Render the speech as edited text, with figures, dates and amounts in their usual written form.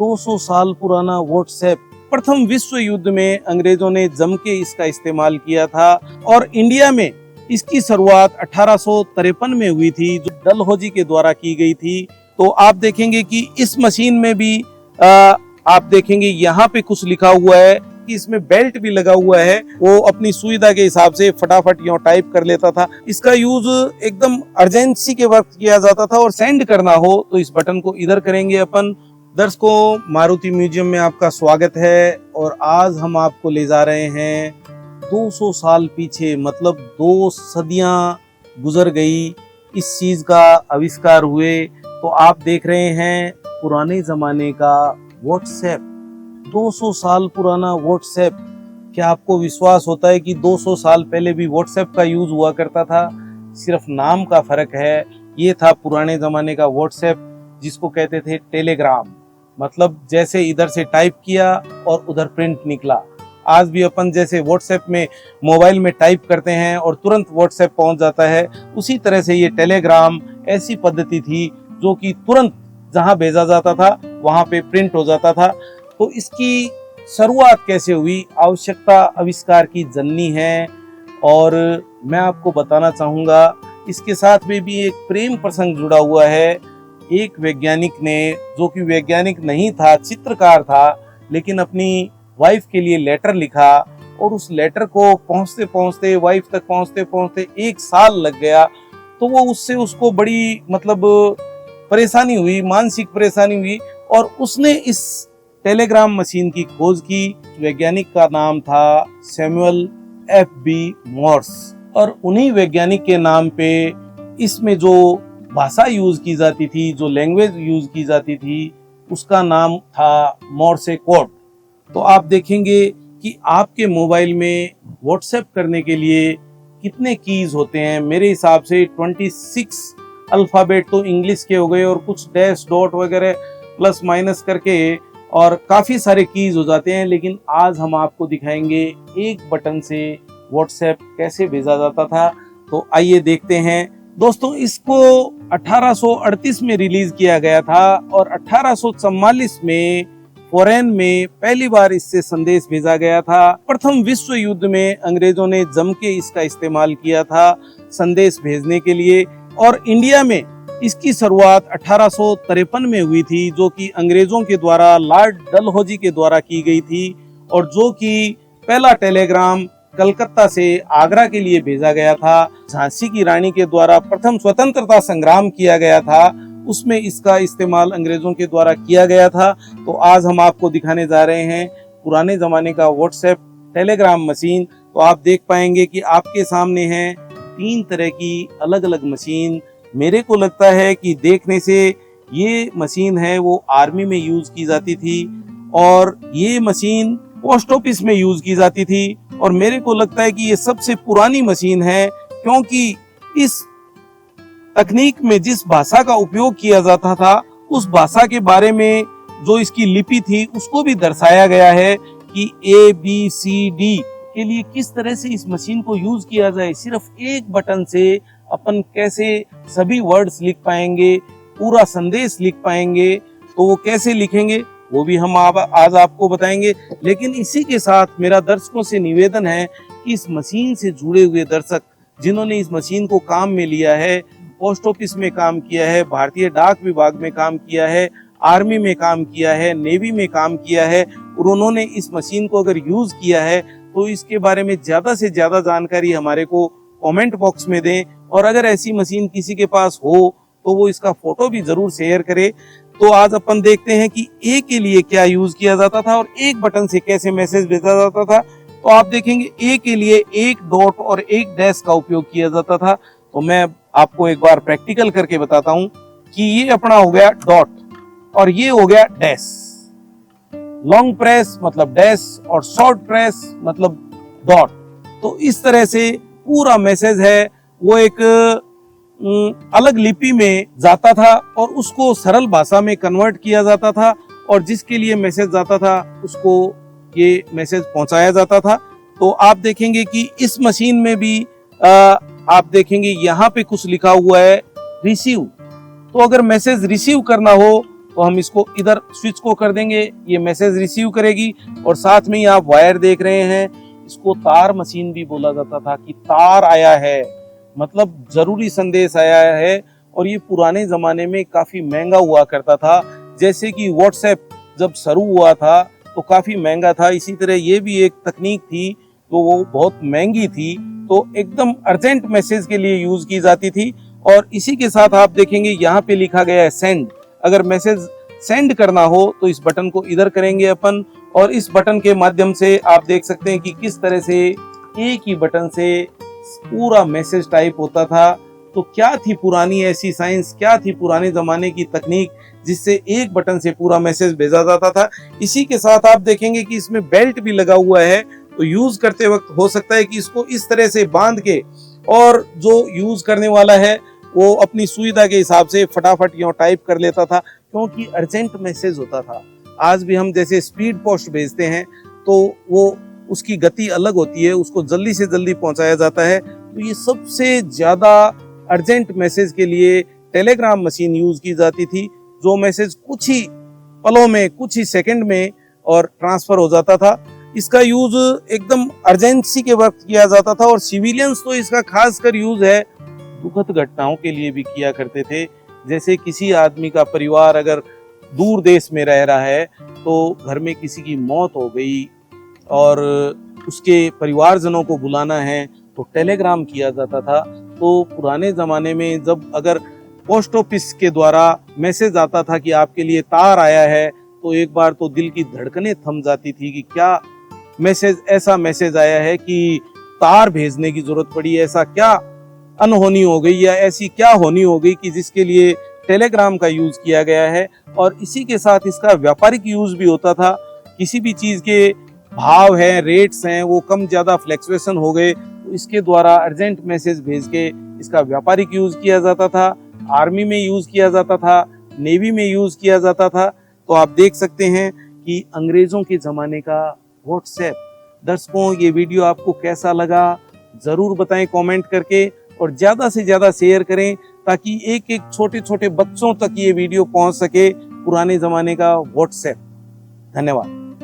200 साल पुराना व्हाट्सएप प्रथम विश्व युद्ध में अंग्रेजों ने जम के इसका इस्तेमाल किया था और इंडिया में इसकी शुरुआत 1853 में हुई थी, जो डलहौजी के द्वारा की गई थी। तो आप देखेंगे कि इस मशीन में भी आप देखेंगे यहाँ पे कुछ लिखा हुआ है कि इसमें बेल्ट भी लगा हुआ है। वो अपनी सुविधा के हिसाब से फटाफट यूं टाइप कर लेता था। इसका यूज एकदम अर्जेंसी के वक्त किया जाता था और सेंड करना हो तो इस बटन को इधर करेंगे अपन। दर्शकों, मारुति म्यूजियम में आपका स्वागत है और आज हम आपको ले जा रहे हैं 200 साल पीछे, मतलब 2 सदियां गुजर गई इस चीज का आविष्कार हुए। तो आप देख रहे हैं पुराने जमाने का व्हाट्सएप, 200 साल पुराना व्हाट्सएप। क्या आपको विश्वास होता है कि 200 साल पहले भी व्हाट्सएप का यूज हुआ करता था? सिर्फ नाम का फर्क है। ये था पुराने जमाने का व्हाट्सएप, जिसको कहते थे टेलीग्राम। मतलब जैसे इधर से टाइप किया और उधर प्रिंट निकला। आज भी अपन जैसे व्हाट्सएप में मोबाइल में टाइप करते हैं और तुरंत व्हाट्सएप पहुंच जाता है, उसी तरह से ये टेलीग्राम ऐसी पद्धति थी जो कि तुरंत जहां भेजा जाता था वहां पे प्रिंट हो जाता था। तो इसकी शुरुआत कैसे हुई? आवश्यकता आविष्कार की जननी है और मैं आपको बताना चाहूंगा इसके साथ में भी एक प्रेम प्रसंग जुड़ा हुआ है। एक वैज्ञानिक ने, जो कि वैज्ञानिक नहीं था, चित्रकार था, लेकिन अपनी वाइफ के लिए लेटर लिखा और उस लेटर को पहुंचते पहुंचते, वाइफ तक पहुंचते पहुंचते 1 साल लग गया। तो वो उसको बड़ी परेशानी हुई, मानसिक परेशानी हुई और उसने इस टेलीग्राम मशीन की खोज की। वैज्ञानिक का नाम था सैमुअल एफ.बी. मॉर्स और उन्हीं वैज्ञानिक के नाम पे इसमें जो भाषा यूज की जाती थी, जो लैंग्वेज यूज की जाती थी, उसका नाम था मोर्से कोड। तो आप देखेंगे कि आपके मोबाइल में व्हाट्सएप करने के लिए कितने कीज होते हैं। मेरे हिसाब से 26 अल्फाबेट तो इंग्लिश के हो गए और कुछ डैश डॉट वगैरह प्लस माइनस करके और काफी सारे कीज हो जाते हैं। लेकिन आज हम आपको दिखाएंगे एक बटन से व्हाट्सएप कैसे भेजा जाता था। तो आइए देखते हैं। दोस्तों, इसको 1838 में रिलीज किया गया था और 1844 में फॉरेन में पहली बार इससे संदेश भेजा गया था। प्रथम विश्व युद्ध में अंग्रेजों ने जम के इसका इस्तेमाल किया था संदेश भेजने के लिए और इंडिया में इसकी शुरुआत 1853 में हुई थी, जो कि अंग्रेजों के द्वारा लॉर्ड डलहौजी के द्वारा की गई थी और जो कि पहला टेलीग्राम कलकत्ता से आगरा के लिए भेजा गया था। झांसी की रानी के द्वारा प्रथम स्वतंत्रता संग्राम किया गया था, उसमें इसका इस्तेमाल अंग्रेजों के द्वारा किया गया था। तो आज हम आपको दिखाने जा रहे हैं पुराने जमाने का व्हाट्सएप टेलीग्राम मशीन। तो आप देख पाएंगे कि आपके सामने है 3 तरह की अलग अलग मशीन। मेरे को लगता है कि देखने से ये मशीन है वो आर्मी में यूज की जाती थी और ये मशीन पोस्ट ऑफिस में यूज की जाती थी और मेरे को लगता है कि ये सबसे पुरानी मशीन है, क्योंकि इस तकनीक में जिस भाषा का उपयोग किया जाता था उस भाषा के बारे में जो इसकी लिपि थी उसको भी दर्शाया गया है कि ABCD के लिए किस तरह से इस मशीन को यूज किया जाए। सिर्फ एक बटन से अपन कैसे सभी वर्ड्स लिख पाएंगे, पूरा संदेश लिख पाएंगे। तो वो कैसे लिखेंगे वो भी हम आज आपको बताएंगे। लेकिन इसी के साथ मेरा दर्शकों से निवेदन है कि इस मशीन से जुड़े हुए दर्शक जिन्होंने इस मशीन को काम में लिया है, पोस्ट ऑफिस में काम किया है, भारतीय डाक विभाग में काम किया है, आर्मी में काम किया है, नेवी में काम किया है और उन्होंने इस मशीन को अगर यूज किया है तो इसके बारे में ज्यादा से ज्यादा जानकारी हमारे को कमेंट बॉक्स में दें और अगर ऐसी मशीन किसी के पास हो तो वो इसका फोटो भी जरूर शेयर करे। तो आज अपन देखते हैं कि ए के लिए क्या यूज किया जाता था और एक बटन से कैसे मैसेज भेजा जाता था। तो आप देखेंगे ए के लिए एक डॉट और एक डैश का उपयोग किया जाता था। तो मैं आपको एक बार प्रैक्टिकल करके बताता हूं कि ये अपना हो गया डॉट और ये हो गया डैश। लॉन्ग प्रेस मतलब डैश और शॉर्ट प्रेस मतलब डॉट। तो इस तरह से पूरा मैसेज है वो एक अलग लिपि में जाता था और उसको सरल भाषा में कन्वर्ट किया जाता था और जिसके लिए मैसेज जाता था उसको ये मैसेज पहुंचाया जाता था। तो आप देखेंगे कि इस मशीन में भी आप देखेंगे यहाँ पे कुछ लिखा हुआ है रिसीव। तो अगर मैसेज रिसीव करना हो तो हम इसको इधर स्विच को कर देंगे, ये मैसेज रिसीव करेगी। और साथ में ही आप वायर देख रहे हैं, इसको तार मशीन भी बोला जाता था कि तार आया है, मतलब जरूरी संदेश आया है। और ये पुराने जमाने में काफी महंगा हुआ करता था, जैसे कि व्हाट्सएप जब शुरू हुआ था तो काफी महंगा था, इसी तरह ये भी एक तकनीक थी तो वो बहुत महंगी थी, तो एकदम अर्जेंट मैसेज के लिए यूज की जाती थी। और इसी के साथ आप देखेंगे यहाँ पे लिखा गया है सेंड। अगर मैसेज सेंड करना हो तो इस बटन को इधर करेंगे अपन, और इस बटन के माध्यम से आप देख सकते हैं कि किस तरह से एक ही बटन से पूरा मैसेज टाइप होता था। तो क्या थी पुरानी ऐसी साइंस, क्या थी पुराने जमाने की तकनीक जिससे एक बटन से पूरा मैसेज भेजा जाता था। इसी के साथ आप देखेंगे कि इसमें बेल्ट भी लगा हुआ है, तो यूज करते वक्त हो सकता है कि इसको इस तरह से बांध के, और जो यूज करने वाला है वो अपनी सुविधा के हिसाब से फटाफट यूं टाइप कर लेता था, क्योंकि अर्जेंट मैसेज होता था। आज भी हम जैसे स्पीड पोस्ट भेजते हैं तो वो उसकी गति अलग होती है, उसको जल्दी से जल्दी पहुंचाया जाता है। तो ये सबसे ज्यादा अर्जेंट मैसेज के लिए टेलीग्राम मशीन यूज की जाती थी, जो मैसेज कुछ ही पलों में, कुछ ही सेकंड में और ट्रांसफर हो जाता था। इसका यूज एकदम अर्जेंसी के वक्त किया जाता था, और सिविलियंस तो इसका खासकर यूज है दुखद घटनाओं के लिए भी किया करते थे। जैसे किसी आदमी का परिवार अगर दूर देश में रह रहा है, तो घर में किसी की मौत हो गई और उसके परिवारजनों को बुलाना है तो टेलीग्राम किया जाता था। तो पुराने ज़माने में जब अगर पोस्ट ऑफिस के द्वारा मैसेज आता था कि आपके लिए तार आया है, तो एक बार तो दिल की धड़कनें थम जाती थी कि क्या मैसेज, ऐसा मैसेज आया है कि तार भेजने की जरूरत पड़ी, ऐसा क्या अनहोनी हो गई या ऐसी क्या होनी हो गई कि जिसके लिए टेलीग्राम का यूज किया गया है। और इसी के साथ इसका व्यापारिक यूज भी होता था। किसी भी चीज के भाव हैं, रेट्स हैं, वो कम ज्यादा फ्लैक्चुएशन हो गए तो इसके द्वारा अर्जेंट मैसेज भेज के इसका व्यापारिक यूज किया जाता था। आर्मी में यूज किया जाता था, नेवी में यूज किया जाता था। तो आप देख सकते हैं कि अंग्रेजों के जमाने का व्हाट्सएप। दर्शकों, ये वीडियो आपको कैसा लगा जरूर बताएं कमेंट करके, और ज्यादा से ज्यादा शेयर करें ताकि एक एक छोटे छोटे बच्चों तक ये वीडियो पहुंच सके, पुराने जमाने का व्हाट्सएप। धन्यवाद।